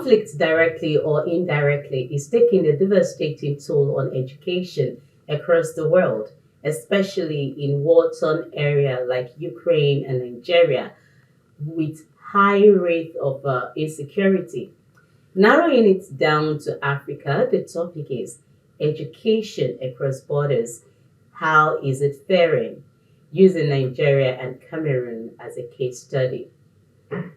Conflict, directly or indirectly, is taking a devastating toll on education across the world, especially in war-torn areas like Ukraine and Nigeria, with high rate of insecurity. Narrowing it down to Africa, the topic is education across borders. How is it faring? Using Nigeria and Cameroon as a case study.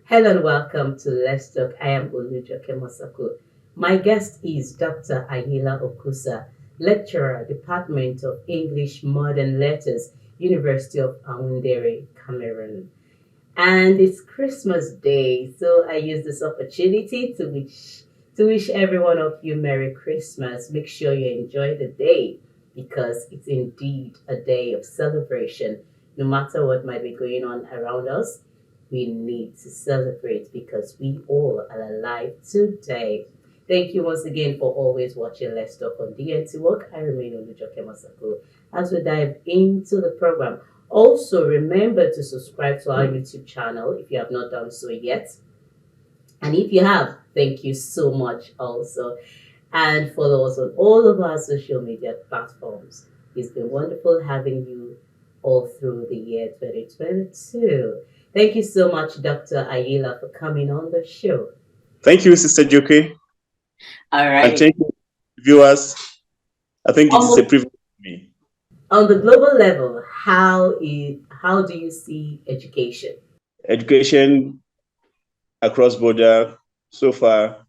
Hello and welcome to Let's Talk. I am Olujoke Mosako. My guest is Dr. Ayila Orkusa, lecturer, Department of English Modern Letters, University of Yaoundé, Cameroon. And it's Christmas Day, so I use this opportunity to wish every one of you Merry Christmas. Make sure you enjoy the day because it's indeed a day of celebration. No matter what might be going on around us, we need to celebrate because we all are alive today. Thank you once again for always watching Let's Talk on DNT Work. I remain Olujoke Masako as we dive into the program. Also, remember to subscribe to our YouTube channel if you have not done so yet. And if you have, thank you so much also. And follow us on all of our social media platforms. It's been wonderful having you all through the year 2022. Thank you so much, Dr. Ayila, for coming on the show. Thank you, Sister Joke. All right. And thank you, viewers. I think it is a privilege for me. On the global level, how do you see education? Education across border so far,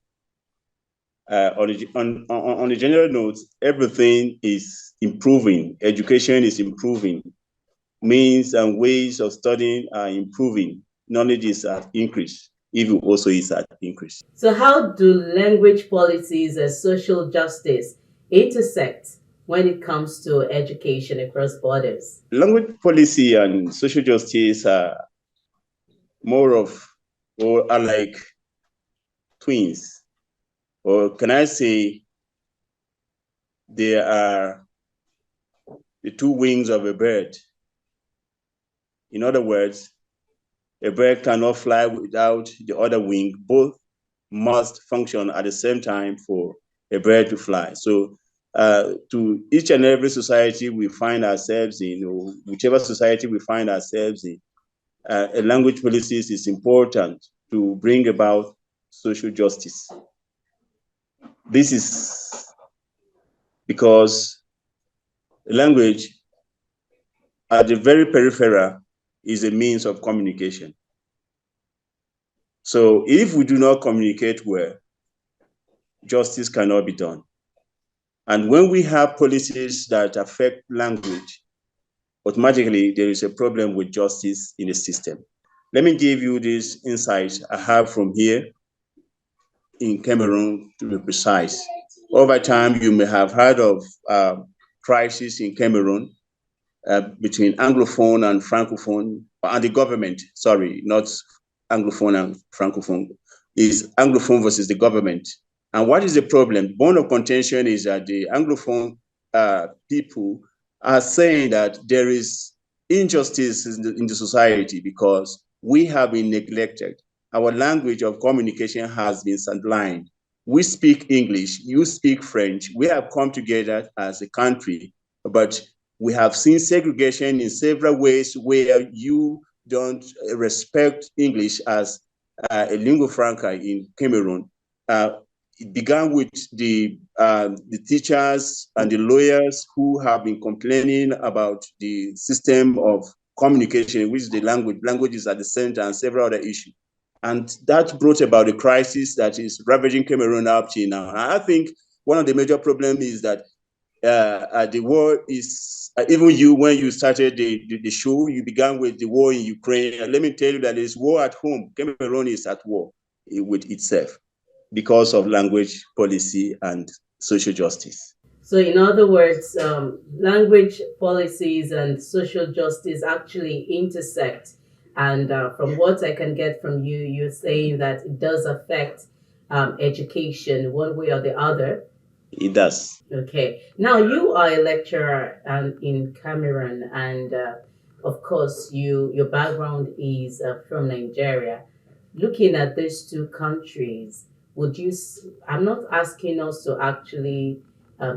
on a general note, everything is improving. Education is improving. Means and ways of studying are improving. Knowledge is at increase. Even also is at increase. So how do language policies and social justice intersect when it comes to education across borders? Language policy and social justice are more of, or are like twins. Or can I say they are the two wings of a bird? In other words, a bird cannot fly without the other wing. Both must function at the same time for a bird to fly. So to each and every society we find ourselves in, or whichever society we find ourselves in, a language policy is important to bring about social justice. This is because language at the very peripheral is a means of communication. So if we do not communicate well, justice cannot be done. And when we have policies that affect language, automatically there is a problem with justice in the system. Let me give you this insight I have from here in Cameroon, to be precise. Over time, you may have heard of crisis in Cameroon between Anglophone and Francophone, and the government, sorry, not Anglophone and Francophone, is Anglophone versus the government. And what is the problem? Bone of contention is that the Anglophone people are saying that there is injustice in the society because we have been neglected. Our language of communication has been sidelined. We speak English, you speak French. We have come together as a country, but we have seen segregation in several ways where you don't respect English as a lingua franca in Cameroon. It began with the teachers and the lawyers who have been complaining about the system of communication, in which the language is at the center, and several other issues. And that brought about a crisis that is ravaging Cameroon up to now. I think one of the major problems is that the war is, even you, when you started the show, you began with the war in Ukraine. And let me tell you that there's war at home. Cameroon is at war with itself because of language policy and social justice. So in other words, language policies and social justice actually intersect. And from what I can get from you, you're saying that it does affect education one way or the other. It does. Okay. Now you are a lecturer in Cameroon, and of course, your background is from Nigeria. Looking at these two countries, would you? I'm not asking us to actually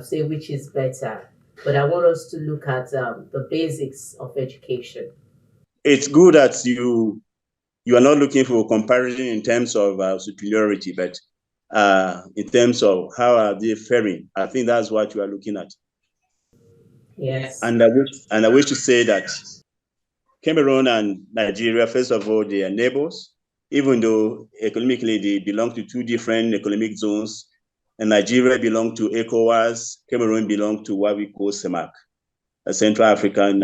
say which is better, but I want us to look at the basics of education. It's good that you are not looking for a comparison in terms of superiority, but in terms of how are they faring. I think that's what you are looking at. Yes. And I wish to say that Cameroon and Nigeria, first of all, they are neighbors, even though economically they belong to two different economic zones. And Nigeria belongs to ECOWAS, Cameroon belongs to what we call CEMAC, a Central African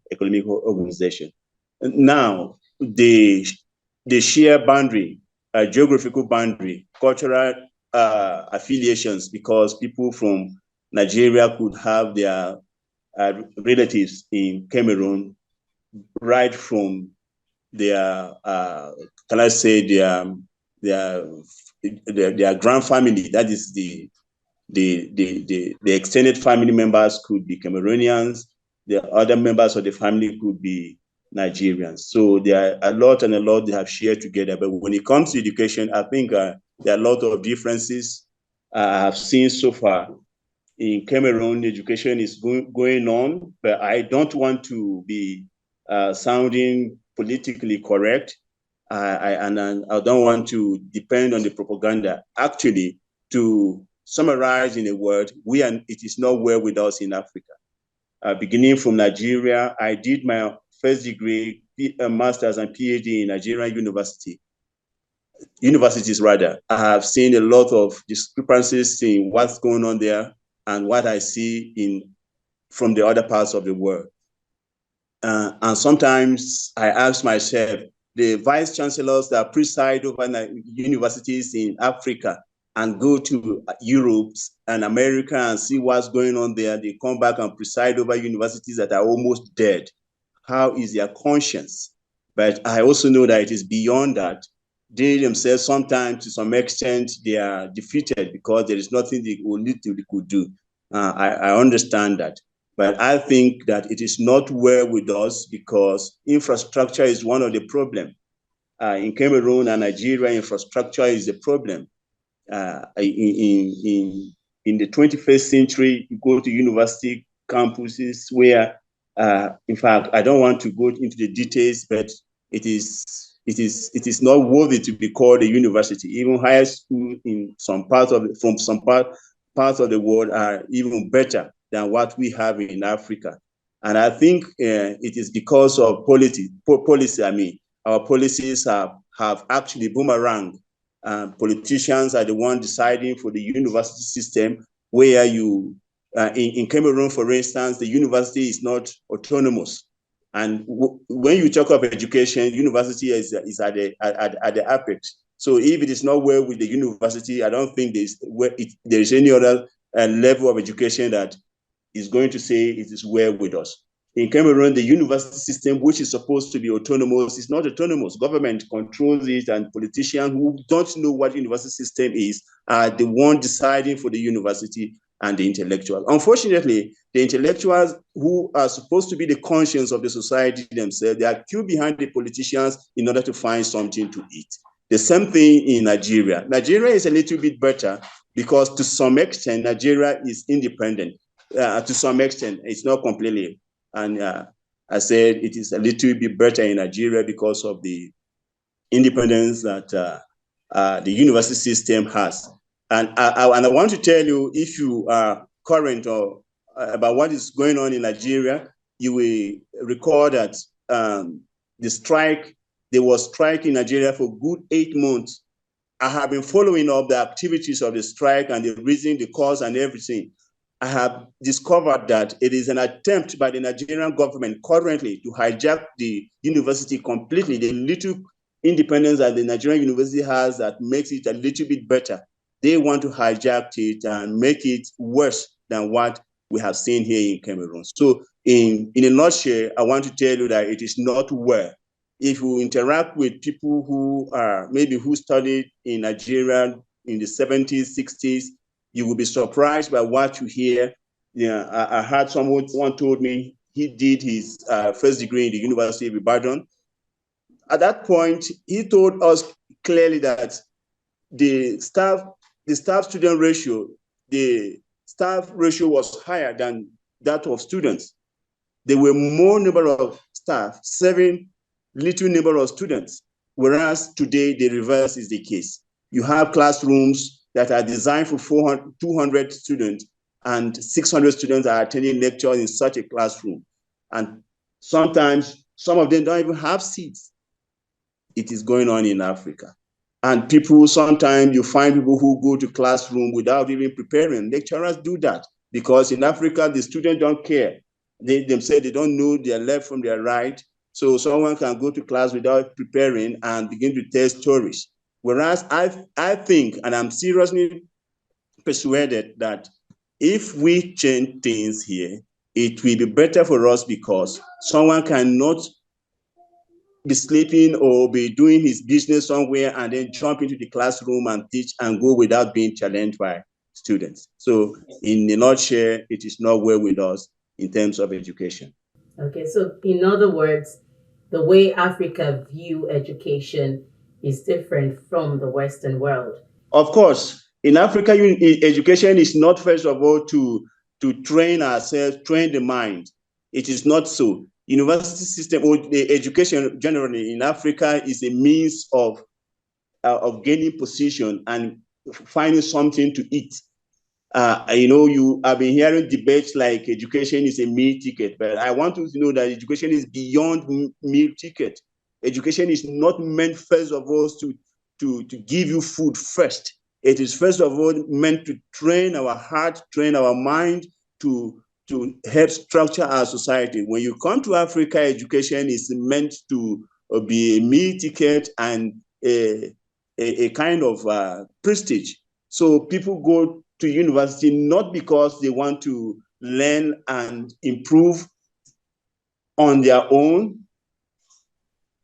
Economic Organization. Now, the sheer boundary, geographical boundary, cultural affiliations, because people from Nigeria could have their relatives in Cameroon right from their, can I say, their, their grand family. That is the extended family members could be Cameroonians. The other members of the family could be Nigerians. So there are a lot and a lot they have shared together. But when it comes to education, I think there are a lot of differences I have seen so far. In Cameroon, education is going on, but I don't want to be sounding politically correct. And I don't want to depend on the propaganda. Actually, to summarize in a word, it is not well with us in Africa. Beginning from Nigeria, I did my first degree, master's and PhD in Nigerian universities rather. I have seen a lot of discrepancies in what's going on there and what I see from the other parts of the world. And sometimes I ask myself, the vice chancellors that preside over universities in Africa and go to Europe and America and see what's going on there, they come back and preside over universities that are almost dead. How is their conscience? But I also know that it is beyond that. They themselves, sometimes to some extent, they are defeated because there is nothing they could do. I understand that. But I think that it is not well with us because infrastructure is one of the problems. In Cameroon and Nigeria, infrastructure is a problem. In the 21st century, you go to university campuses where, in fact, I don't want to go into the details, but it is not worthy to be called a university. Even higher school in some parts of parts of the world are even better than what we have in Africa. And I think it is because of policy. I mean, our policies have actually boomerang. Politicians are the ones deciding for the university system where in Cameroon, for instance, the university is not autonomous. And when you talk of education, university is at the apex. So if it is not well with the university, I don't think there is any other level of education that is going to say it is well with us. In Cameroon, the university system, which is supposed to be autonomous, is not autonomous. Government controls it, and politicians who don't know what university system is are the one deciding for the university and the intellectuals. Unfortunately, the intellectuals who are supposed to be the conscience of the society themselves, they are queued behind the politicians in order to find something to eat. The same thing in Nigeria. Nigeria is a little bit better because to some extent, Nigeria is independent. To some extent, it's not completely. And I said it is a little bit better in Nigeria because of the independence that the university system has. And I want to tell you, if you are current or about what is going on in Nigeria, you will recall that there was strike in Nigeria for good 8 months. I have been following up the activities of the strike and the reason, the cause, and everything. I have discovered that it is an attempt by the Nigerian government currently to hijack the university completely. The little independence that the Nigerian university has that makes it a little bit better. They want to hijack it and make it worse than what we have seen here in Cameroon. So in a nutshell, I want to tell you that it is not well. If you interact with people who studied in Nigeria in the 70s, 60s, you will be surprised by what you hear. Yeah, I had someone told me he did his first degree in the University of Ibadan. At that point, he told us clearly that the staff student ratio, the staff ratio was higher than that of students. There were more number of staff serving little number of students, whereas today the reverse is the case. You have classrooms that are designed for 200 students, and 600 students are attending lectures in such a classroom. And sometimes some of them don't even have seats. It is going on in Africa. And people, sometimes you find people who go to classroom without even preparing. Lecturers do that because in Africa, the students don't care. They themselves, they don't know their left from their right. So someone can go to class without preparing and begin to tell stories. Whereas I think, and I'm seriously persuaded that if we change things here, it will be better for us because someone cannot be sleeping or be doing his business somewhere and then jump into the classroom and teach and go without being challenged by students. So in a nutshell, it is not well with us in terms of education. Okay, so in other words, the way Africa view education is different from the Western world. Of course, in Africa, education is not first of all to train ourselves, train the mind. It is not so. University system or the education generally in Africa is a means of gaining position and finding something to eat. You have been hearing debates like education is a meal ticket, but I want you to know that education is beyond meal ticket. Education is not meant first of all to give you food first. It is first of all meant to train our heart, train our mind to help structure our society. When you come to Africa, education is meant to be a meal ticket and a kind of prestige. So people go to university not because they want to learn and improve on their own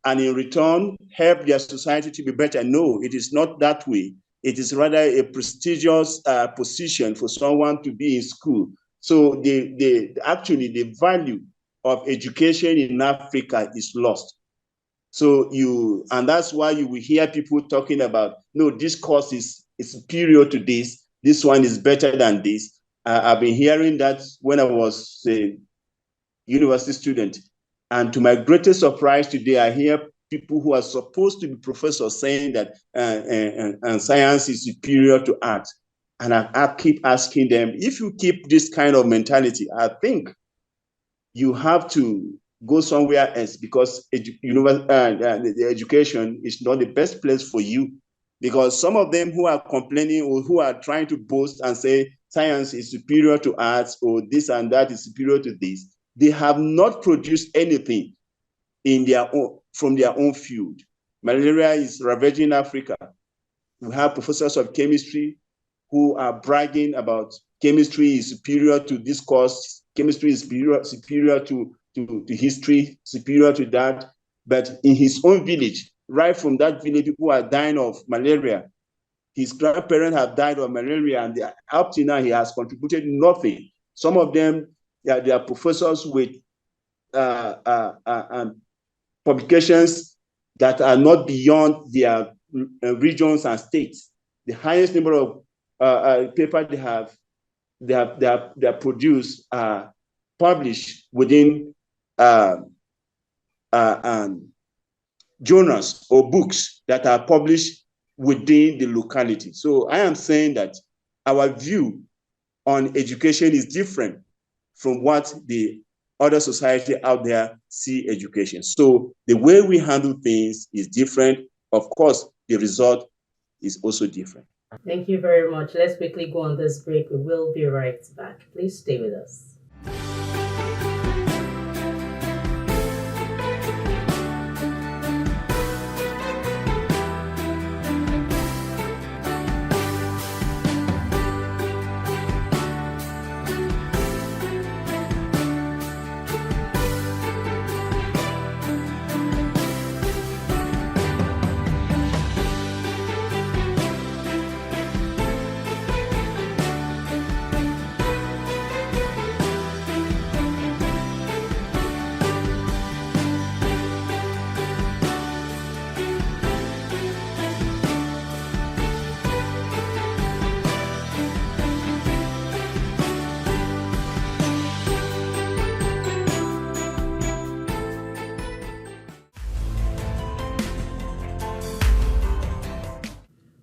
and in return help their society to be better. No, it is not that way. It is rather a prestigious position for someone to be in school. So actually the value of education in Africa is lost. So and that's why you will hear people talking about, no, this course is superior to this one is better than this. I've been hearing that when I was a university student. And to my greatest surprise today, I hear people who are supposed to be professors saying that and science is superior to art. And I keep asking them, if you keep this kind of mentality, I think you have to go somewhere else because the education is not the best place for you. Because some of them who are complaining or who are trying to boast and say science is superior to arts or this and that is superior to this, they have not produced anything from their own field. Malaria is ravaging Africa. We have professors of chemistry who are bragging about chemistry is superior to this course, chemistry is superior to history, superior to that. But in his own village, right from that village, people are dying of malaria. His grandparents have died of malaria, and up to now, he has contributed nothing. Some of them, they are professors with publications that are not beyond their regions and states. The highest number of papers they have produced are published within journals or books that are published within the locality. So I am saying that our view on education is different from what the other society out there see education. So the way we handle things is different. Of course, the result is also different. Thank you very much. Let's quickly go on this break. We will be right back. Please stay with us.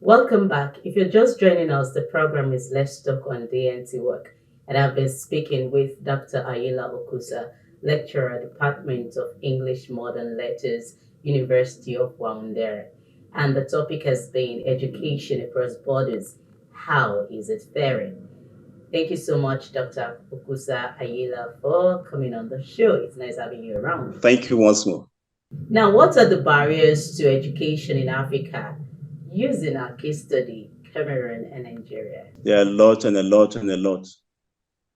Welcome back. If you're just joining us, the program is Let's Talk on DNT Work, and I've been speaking with Dr. Ayila Orkusa, lecturer, Department of English Modern Letters, University of Yaoundé. And the topic has been education across borders. How is it faring? Thank you so much, Dr. Orkusa Ayila, for coming on the show. It's nice having you around. Thank you once more. Now, what are the barriers to education in Africa using our case study, Cameroon and Nigeria? There are a lot and a lot and a lot.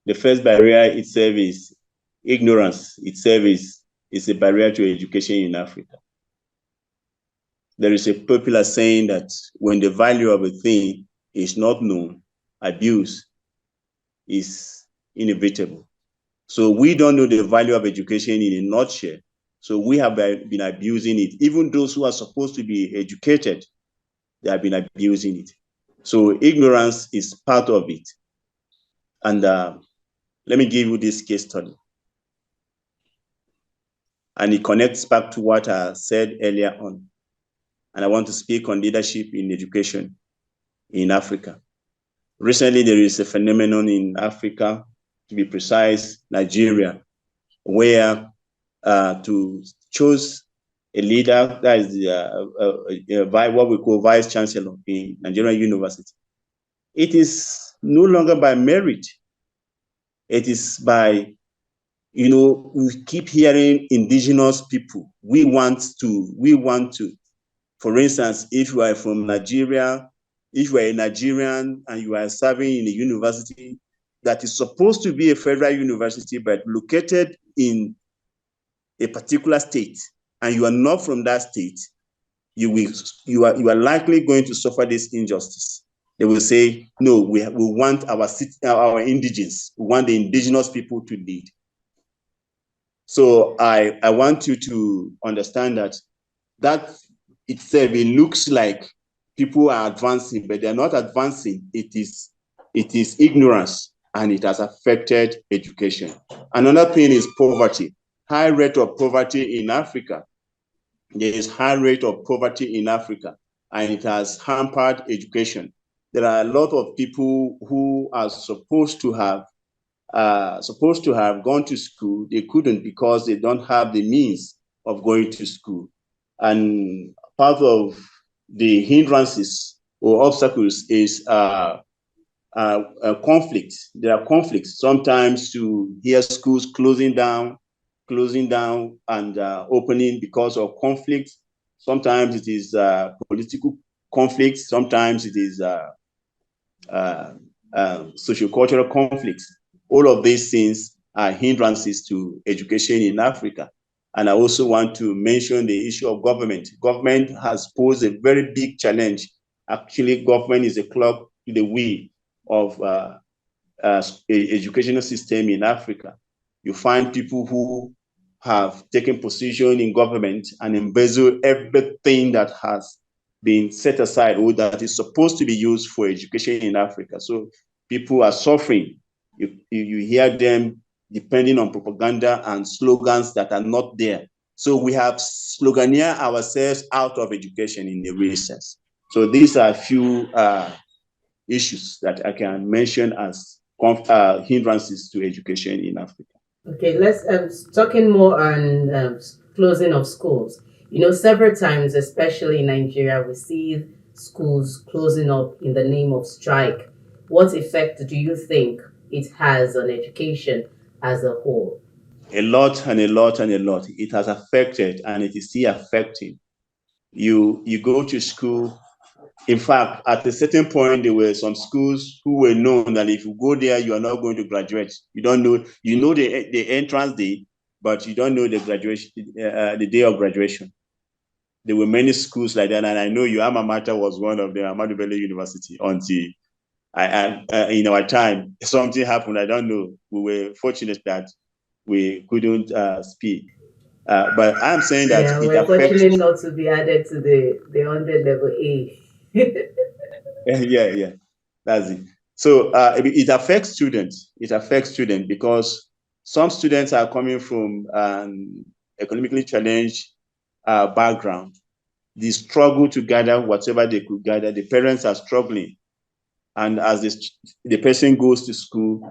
The first barrier itself is ignorance. Itself is a barrier to education in Africa. There is a popular saying that when the value of a thing is not known, abuse is inevitable. So we don't know the value of education in a nutshell. So we have been abusing it. Even those who are supposed to be educated, they have been abusing it. So ignorance is part of it. And let me give you this case study. And it connects back to what I said earlier on. And I want to speak on leadership in education in Africa. Recently, there is a phenomenon in Africa, to be precise, Nigeria, where to choose a leader that is what we call vice chancellor in Nigerian university. It is no longer by merit. It is by, we keep hearing indigenous people. We want to. For instance, if you are from Nigeria, if you are a Nigerian and you are serving in a university that is supposed to be a federal university, but located in a particular state, and you are not from that state, you are likely going to suffer this injustice. They will say, no, we want our indigenes, we want the indigenous people to lead. So I want you to understand that itself, it looks like people are advancing, but they're not advancing. It is ignorance, and it has affected education. Another thing is poverty. High rate of poverty in Africa. There is high rate of poverty in Africa, and it has hampered education. There are a lot of people who are supposed to have gone to school. They couldn't because they don't have the means of going to school. And part of the hindrances or obstacles is conflict. There are conflicts. Sometimes to hear schools closing down and opening because of conflict. Sometimes it is political conflict. Sometimes it is sociocultural conflicts. All of these things are hindrances to education in Africa. And I also want to mention the issue of government. Government has posed a very big challenge. Actually, government is a clock to the wheel of educational system in Africa. You find people who have taken position in government and embezzle everything that has been set aside or that is supposed to be used for education in Africa. So people are suffering. You hear them depending on propaganda and slogans that are not there. So we have sloganeered ourselves out of education in the real sense. So these are a few issues that I can mention as hindrances to education in Africa. Okay, let's talking more on closing of schools. Several times, especially in Nigeria, we see schools closing up in the name of strike. What effect do you think it has on education as a whole? A lot and a lot and a lot. It has affected, and it is still affecting. You go to school. In fact, at a certain point, there were some schools who were known that if you go there, you are not going to graduate. You don't know, the entrance day, but you don't know the graduation, the day of graduation. There were many schools like that, and I know your alma mater was one of them, Ahmadu Bello University. Until in our time, something happened. I don't know. We were fortunate that we couldn't speak. But I'm saying that Yeah, it we're affects. fortunate not to be added to the 100 level A. Yeah, that's it. So it affects students. It affects students because some students are coming from an economically challenged background. the struggle to gather whatever they could gather. The parents are struggling. And as the person goes to school,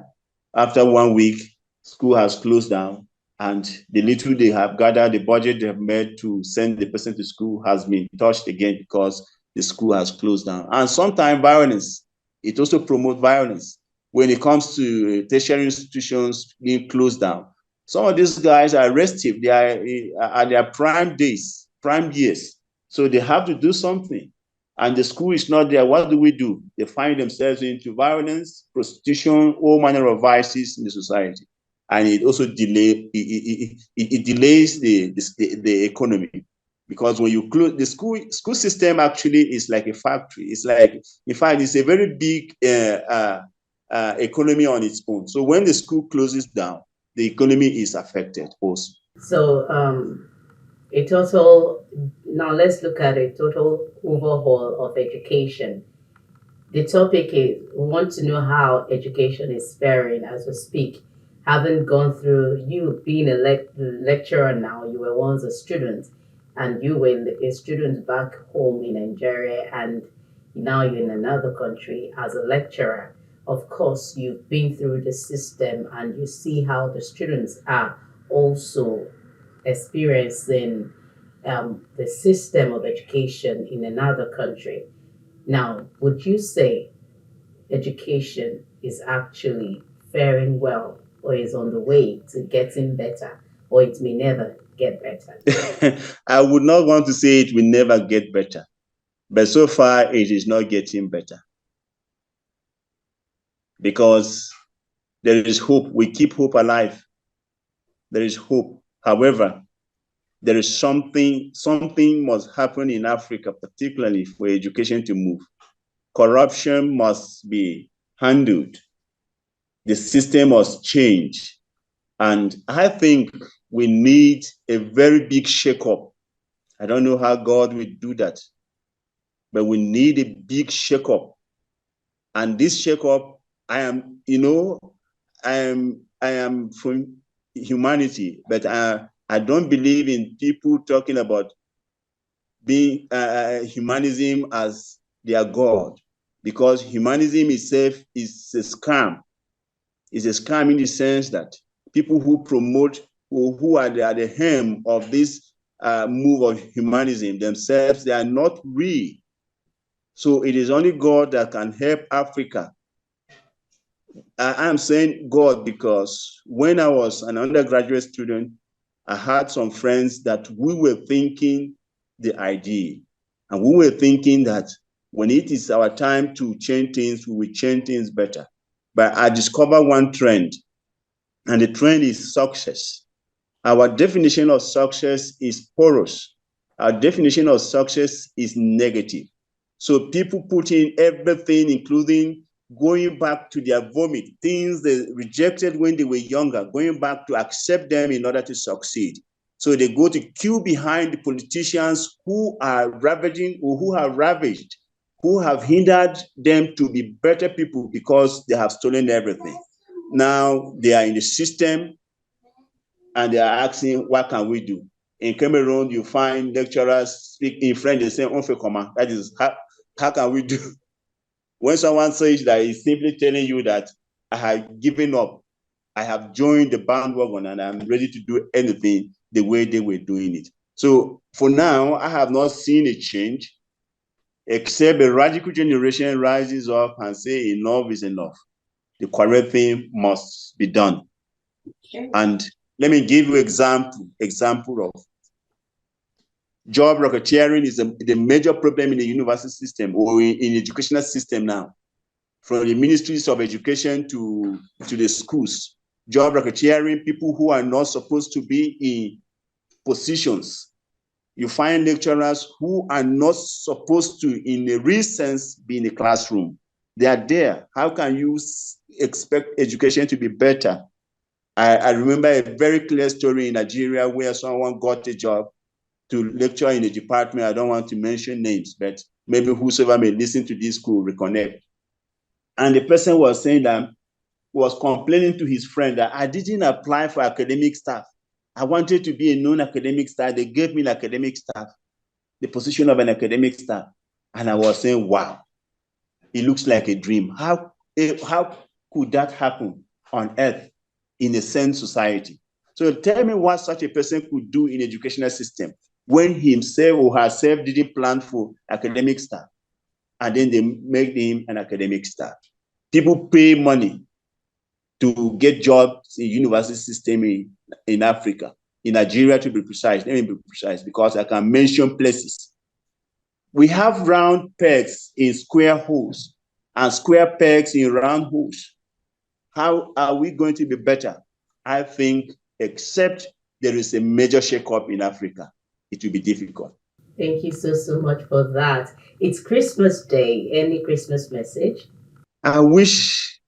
after 1 week, school has closed down, and the little they have gathered, the budget they have made to send the person to school has been touched again because the school has closed down. And sometimes violence, it also promotes violence. When it comes to tertiary institutions being closed down, some of these guys are restive. They are at their prime days, prime years. So they have to do something. And the school is not there. What do? They find themselves into violence, prostitution, all manner of vices in the society. And it also delays the economy. Because when you close the school system, actually is like a factory. It's like, in fact, it's a very big economy on its own. So when the school closes down, the economy is affected also. So a total, now let's look at a total overhaul of education. The topic is we want to know how education is faring as we speak. Having gone through, you being a lecturer now, you were once a student, and you were a student back home in Nigeria, and now you're in another country as a lecturer. Of course, you've been through the system and you see how the students are also experiencing the system of education in another country. Now, would you say education is actually faring well or is on the way to getting better or it may never get better? I would not want to say it will never get better, but so far it is not getting better because there is hope. We keep hope alive. There is hope. However, there is something must happen in Africa, particularly for education to move. Corruption must be handled. The system must change. And I think we need a very big shakeup. I don't know how God will do that, but we need a big shakeup. And this shakeup, I am from humanity, but I don't believe in people talking about being humanism as their God, because humanism itself is a scam. It's a scam in the sense that people who promote or who are at the helm of this move of humanism themselves, they are not real. So it is only God that can help Africa. I'm saying God because when I was an undergraduate student, I had some friends that we were thinking the idea. And we were thinking that when it is our time to change things, we will change things better. But I discovered one trend, and the trend is success. Our definition of success is porous. Our definition of success is negative. So people put in everything, including going back to their vomit, things they rejected when they were younger, going back to accept them in order to succeed. So they go to queue behind the politicians who are ravaging or who have ravaged, who have hindered them to be better people because they have stolen everything. Now they are in the system and they are asking, what can we do? In Cameroon, you find lecturers speak in French, they say, on fait comment? That is, how can we do? When someone says that, he's simply telling you that I have given up. I have joined the bandwagon and I'm ready to do anything the way they were doing it. So for now, I have not seen a change, except a radical generation rises up and say enough is enough. The correct thing must be done. Okay. And let me give you example of job racketeering is the major problem in the university system or in educational system now. From the ministries of education to the schools, job racketeering, people who are not supposed to be in positions. You find lecturers who are not supposed to, in a real sense, be in the classroom. They are there. How can you expect education to be better? I remember a very clear story in Nigeria where someone got a job to lecture in a department. I don't want to mention names, but maybe whosoever may listen to this could reconnect. And the person was saying that, was complaining to his friend that I didn't apply for academic staff. I wanted to be a non-academic staff. They gave me academic staff. the position of an academic staff. And I was saying, wow, it looks like a dream. How could that happen on earth in a sane society? So tell me what such a person could do in educational system when himself or herself didn't plan for academic staff, and then they make him an academic staff. People pay money to get jobs in university system in Africa, in Nigeria to be precise. Let me be precise because I can mention places. We have round pegs in square holes and square pegs in round holes. How are we going to be better? I think, except there is a major shakeup in Africa, it will be difficult. Thank you so much for that. It's Christmas Day. Any Christmas message? I wish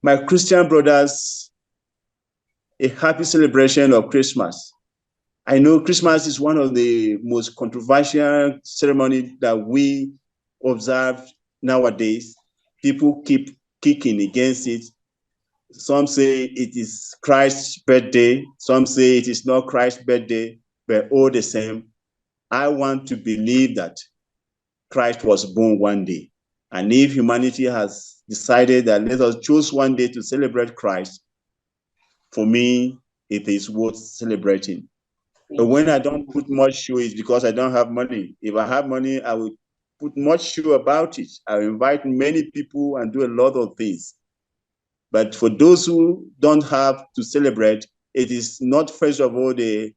my Christian brothers a happy celebration of Christmas. I know Christmas is one of the most controversial ceremonies that we observe nowadays. People keep kicking against it. Some say it is Christ's birthday. Some say it is not Christ's birthday, but all the same, I want to believe that Christ was born one day. And if humanity has decided that let us choose one day to celebrate Christ, for me, it is worth celebrating. But when I don't put much show, it's because I don't have money. If I have money, I will put much show about it. I will invite many people and do a lot of things. But for those who don't have to celebrate, it is not first of all the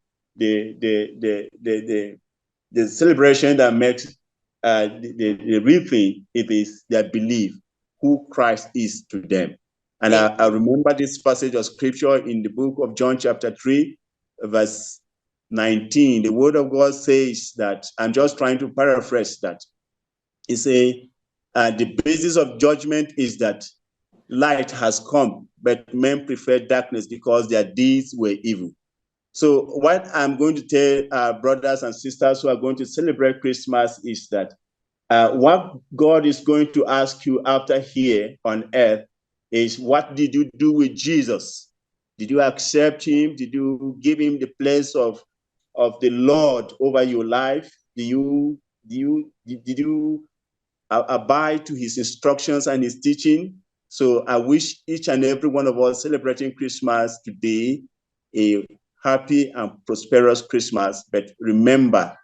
celebration that makes the real thing. It is their belief who Christ is to them. And I remember this passage of scripture in the book of John chapter 3, verse 19. The word of God says that, I'm just trying to paraphrase that. It says, the basis of judgment is that light has come, but men prefer darkness because their deeds were evil. So what I'm going to tell our brothers and sisters who are going to celebrate Christmas is that what God is going to ask you after here on earth is, what did you do with Jesus? Did you accept him? Did you give him the place of the Lord over your life? Did you abide to his instructions and his teaching? So I wish each and every one of us celebrating Christmas today a happy and prosperous Christmas. But remember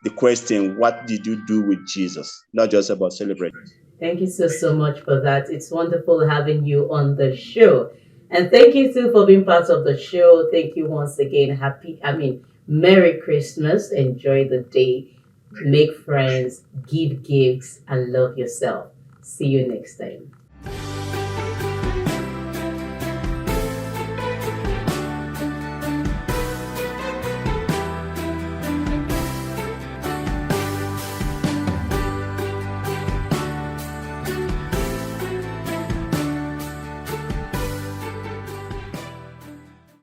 the question, what did you do with Jesus? Not just about celebrating. Thank you so much for that. It's wonderful having you on the show. And thank you too for being part of the show. Thank you once again. Merry Christmas. Enjoy the day. Make friends, give gifts, and love yourself. See you next time.